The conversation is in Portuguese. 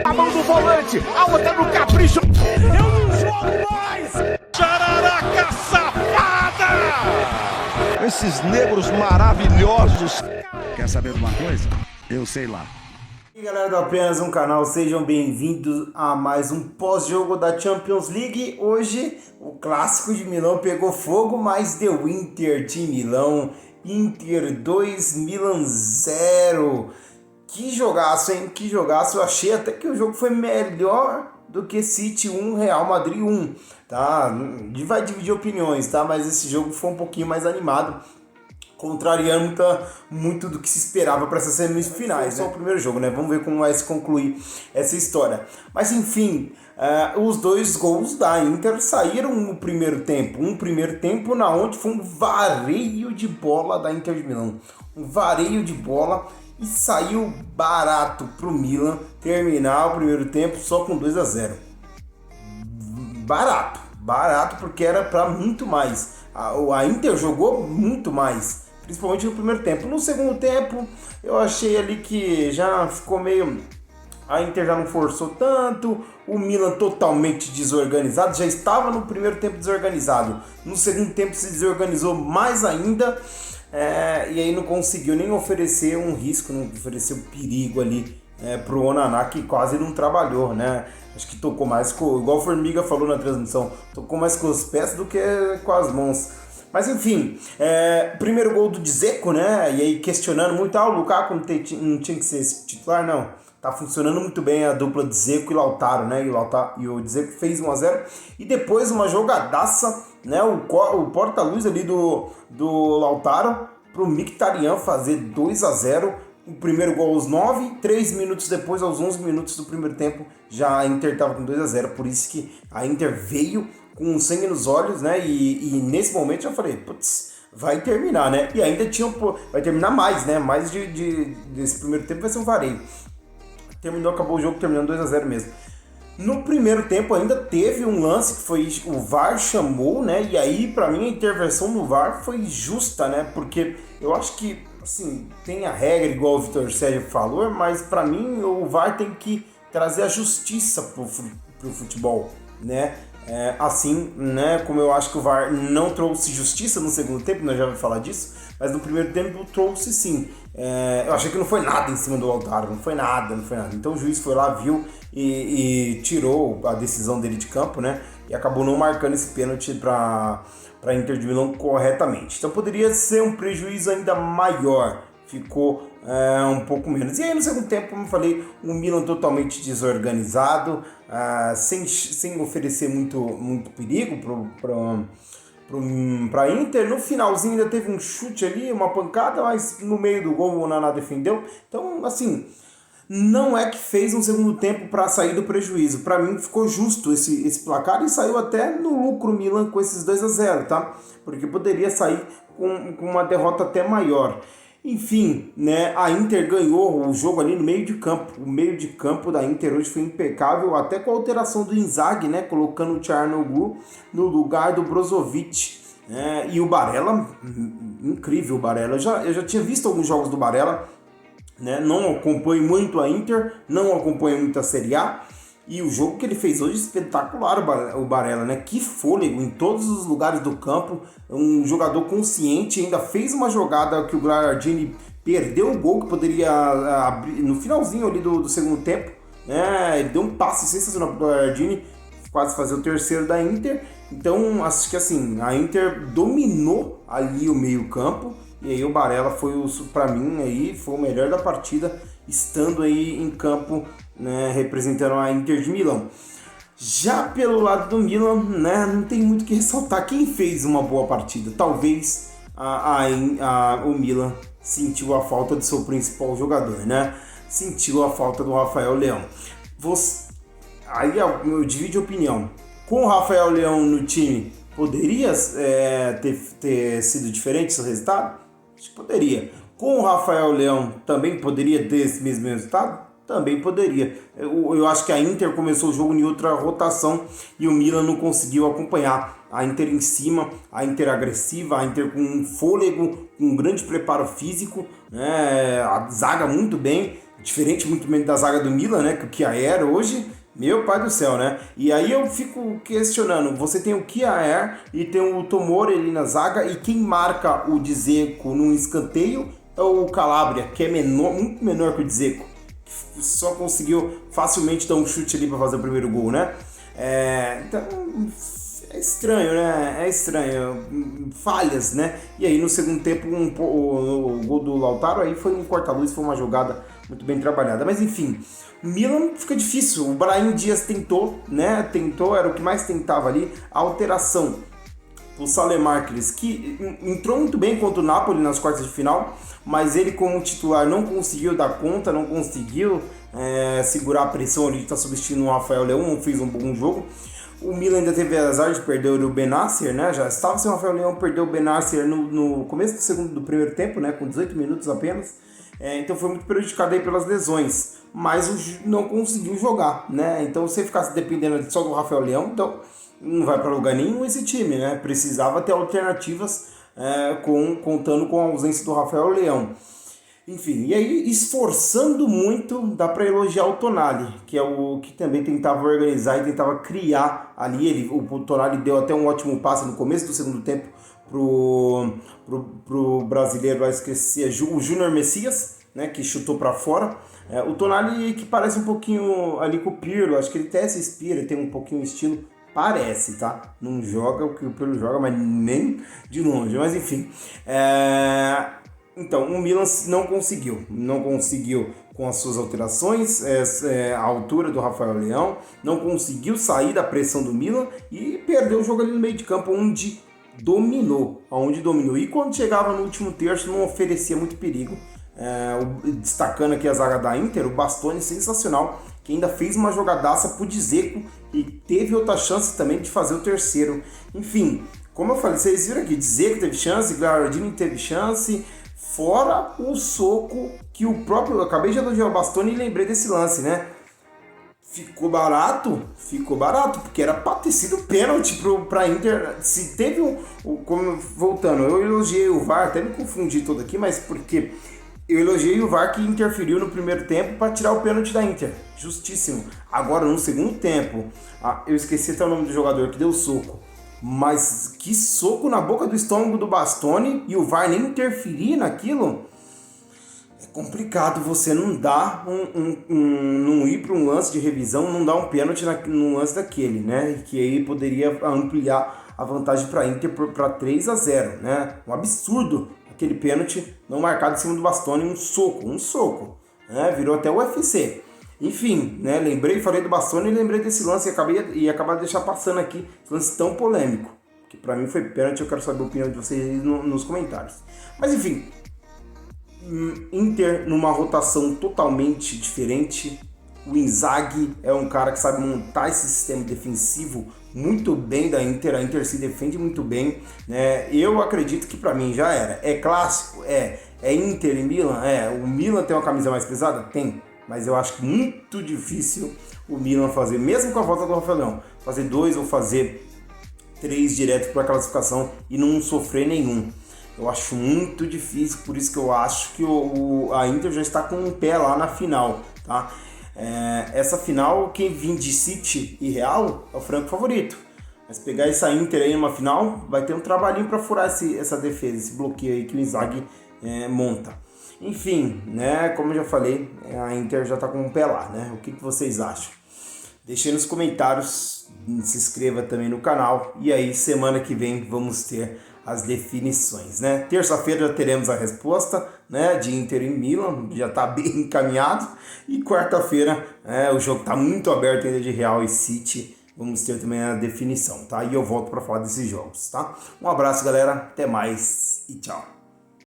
A mão do volante, a outra no capricho. Eu não jogo mais! Jararaca safada! Esses negros maravilhosos. Quer saber de uma coisa? Eu sei lá. E aí, galera do Apenas um Canal, sejam bem-vindos a mais um pós-jogo da Champions League. Hoje o clássico de Milão pegou fogo, mas deu Inter de Milão. Inter 2, Milan 0. Que jogaço, hein? Que jogaço. Eu achei até que o jogo foi melhor do que City 1, Real Madrid 1. Tá? Vai dividir opiniões, tá? Mas esse jogo foi um pouquinho mais animado, contrariando muito do que se esperava para essas semifinais. Só o primeiro jogo, né? Vamos ver como vai se concluir essa história. Mas enfim, os dois gols da Inter saíram no primeiro tempo. Um primeiro tempo na onde foi um vareio de bola da Inter de Milão. Um vareio de bola e saiu barato pro Milan terminar o primeiro tempo só com 2-0. Barato porque era para muito mais. A Inter jogou muito mais, principalmente no primeiro tempo. No segundo tempo, eu achei ali que já ficou meio... A Inter já não forçou tanto, o Milan totalmente desorganizado, já estava no primeiro tempo desorganizado. No segundo tempo se desorganizou mais ainda, e aí não conseguiu nem oferecer um risco, não ofereceu perigo ali pro Onana, que quase não trabalhou, né? Acho que tocou mais igual o Formiga falou na transmissão, tocou mais com os pés do que com as mãos. Mas enfim, primeiro gol do Dzeko, né? E aí questionando muito, o Lukaku não tinha que ser esse titular, não. Tá funcionando muito bem a dupla Dzeko e Lautaro, né? E o Dzeko fez 1-0. E depois uma jogadaça, né? O porta-luz ali do Lautaro pro Mkhitaryan fazer 2-0. O primeiro gol aos 9, 3 minutos depois, aos 11 minutos do primeiro tempo, já a Inter estava com 2-0. Por isso que a Inter veio com sangue nos olhos, né? E nesse momento eu falei, putz, vai terminar, né? E ainda vai terminar mais, né? Mais desse primeiro tempo vai ser um vareio. Acabou o jogo terminando 2-0 mesmo. No primeiro tempo ainda teve um lance que foi o VAR chamou, né? E aí, pra mim, a intervenção do VAR foi justa, né? Porque eu acho que, assim, tem a regra, igual o Vitor Sérgio falou, mas pra mim o VAR tem que trazer a justiça pro futebol, né? Assim, né? Como eu acho que o VAR não trouxe justiça no segundo tempo, nós já vamos falar disso, mas no primeiro tempo trouxe sim. Eu achei que não foi nada em cima do Lautaro, não foi nada. Então o juiz foi lá, viu e tirou a decisão dele de campo, né? E acabou não marcando esse pênalti para Inter de Milão corretamente. Então poderia ser um prejuízo ainda maior, ficou um pouco menos. E aí no segundo tempo, como eu falei, o Milan totalmente desorganizado, sem oferecer muito perigo para Inter. No finalzinho ainda teve um chute ali, uma pancada, mas no meio do gol o Onana defendeu. Então, assim, não é que fez um segundo tempo para sair do prejuízo. Para mim ficou justo esse placar e saiu até no lucro Milan com esses 2-0, tá? Porque poderia sair com uma derrota até maior. Enfim, né, a Inter ganhou o jogo ali no meio de campo. O meio de campo da Inter hoje foi impecável, até com a alteração do Inzaghi, né, colocando o Çalhanoğlu no lugar do Brozovic. E o Barella, incrível o Barella. Eu já tinha visto alguns jogos do Barella, né, não acompanho muito a Inter, não acompanho muito a Serie A. E o jogo que ele fez hoje, espetacular o Barella, né? Que fôlego em todos os lugares do campo. Um jogador consciente, ainda fez uma jogada que o Gagliardini perdeu o gol, que poderia abrir no finalzinho ali do segundo tempo, né? Ele deu um passe sensacional pro Gagliardini, quase fazer o terceiro da Inter. Então, acho que assim, a Inter dominou ali o meio campo. E aí o Barella foi, para mim, aí, foi o melhor da partida, estando aí em campo, né, representando a Inter de Milão. Já pelo lado do Milan, né, não tem muito o que ressaltar. Quem fez uma boa partida? Talvez o Milan sentiu a falta do seu principal jogador, né? Sentiu a falta do Rafael Leão. Aí eu divido opinião. Com o Rafael Leão no time, poderia ter sido diferente esse resultado? Acho que poderia. Com o Rafael Leão também poderia ter esse mesmo resultado? Também poderia. Eu acho que a Inter começou o jogo em outra rotação e o Milan não conseguiu acompanhar. A Inter em cima, a Inter agressiva, a Inter com um fôlego, com um grande preparo físico, né? A zaga muito bem, Diferente muito menos da zaga do Milan, né? Que o Kjaer hoje, meu pai do céu, né? E aí eu fico questionando, você tem o Kjaer e tem o Tomori ali na zaga, e quem marca o Dzeko num escanteio é o Calabria, que é menor, muito menor que o Dzeko. Só conseguiu facilmente dar um chute ali para fazer o primeiro gol, né? Então, é estranho, né? É estranho. Falhas, né? E aí no segundo tempo o gol do Lautaro aí foi um corta-luz, foi uma jogada muito bem trabalhada. Mas enfim, Milan fica difícil. O Brahim Dias tentou, né? Tentou, era o que mais tentava ali. A alteração o Saelemaekers, que entrou muito bem contra o Napoli nas quartas de final, mas ele como titular não conseguiu dar conta, não conseguiu segurar a pressão ali de estar substituindo o Rafael Leão, não fez um bom jogo. O Milan ainda teve azar de perder o Bennacer, né? Já estava sem o Rafael Leão, perdeu o Bennacer no começo do primeiro tempo, né? Com 18 minutos apenas. Então foi muito prejudicado aí pelas lesões, mas não conseguiu jogar, né? Então se ficasse dependendo só do Rafael Leão, então não vai para lugar nenhum esse time, né? Precisava ter alternativas contando com a ausência do Rafael Leão. Enfim, e aí esforçando muito, dá para elogiar o Tonali, que é o que também tentava organizar e tentava criar ali. O Tonali deu até um ótimo passe no começo do segundo tempo pro brasileiro, vai esquecer, o Júnior Messias, né, que chutou para fora. O Tonali que parece um pouquinho ali com o Pirlo, acho que ele até se inspira, tem um pouquinho o estilo. Parece, tá? Não joga o que o Pirlo joga, mas nem de longe. Mas enfim. Então, o Milan não conseguiu com as suas alterações, a altura do Rafael Leão, não conseguiu sair da pressão do Milan e perdeu o jogo ali no meio de campo, onde dominou. E quando chegava no último terço, não oferecia muito perigo. Destacando aqui a zaga da Inter, o Bastoni sensacional, que ainda fez uma jogadaça pro Dzeko e teve outra chance também de fazer o terceiro. Enfim, como eu falei, vocês viram aqui, Dzeko teve chance, Gagliardini teve chance, fora o soco que o próprio... Eu acabei de elogiar o Bastoni e lembrei desse lance, né? Ficou barato, porque era pra ter sido pênalti pra Inter. Se teve voltando, eu elogiei o VAR, até me confundi todo aqui, mas porque... Eu elogiei o VAR que interferiu no primeiro tempo para tirar o pênalti da Inter. Justíssimo. Agora, no segundo tempo, eu esqueci até o nome do jogador que deu o soco. Mas que soco na boca do estômago do Bastoni e o VAR nem interferir naquilo. É complicado você não dar não ir para um lance de revisão, não dar um pênalti num lance daquele, né? E que aí poderia ampliar a vantagem para a Inter para 3-0, né? Um absurdo. Aquele pênalti não marcado em cima do Bastoni, um soco, né? Virou até o UFC. Enfim, né? Falei do Bastoni e lembrei desse lance e acabar de deixar passando aqui esse lance tão polêmico, que pra mim foi pênalti. Eu quero saber a opinião de vocês nos comentários. Mas enfim, Inter numa rotação totalmente diferente. O Inzaghi é um cara que sabe montar esse sistema defensivo muito bem da Inter. A Inter se defende muito bem, né? Eu acredito que para mim já era. É clássico? É Inter e Milan? O Milan tem uma camisa mais pesada? Tem. Mas eu acho muito difícil o Milan fazer, mesmo com a volta do Rafael Leão, fazer 2 ou fazer 3 direto para a classificação e não sofrer nenhum. Eu acho muito difícil, por isso que eu acho que a Inter já está com um pé lá na final, tá? Essa final, quem vir de City e Real é o franco favorito. Mas pegar essa Inter aí numa final, vai ter um trabalhinho para furar essa defesa, esse bloqueio aí que o Inzaghi monta. Enfim, né, como eu já falei, a Inter já tá com um pé lá, né? O que vocês acham? Deixe aí nos comentários, se inscreva também no canal. E aí, semana que vem, vamos ter as definições, né? Terça-feira já teremos a resposta, né, de Inter e Milan, já tá bem encaminhado. E quarta-feira, o jogo tá muito aberto ainda de Real e City. Vamos ter também a definição, tá? E eu volto para falar desses jogos, tá? Um abraço, galera. Até mais e tchau.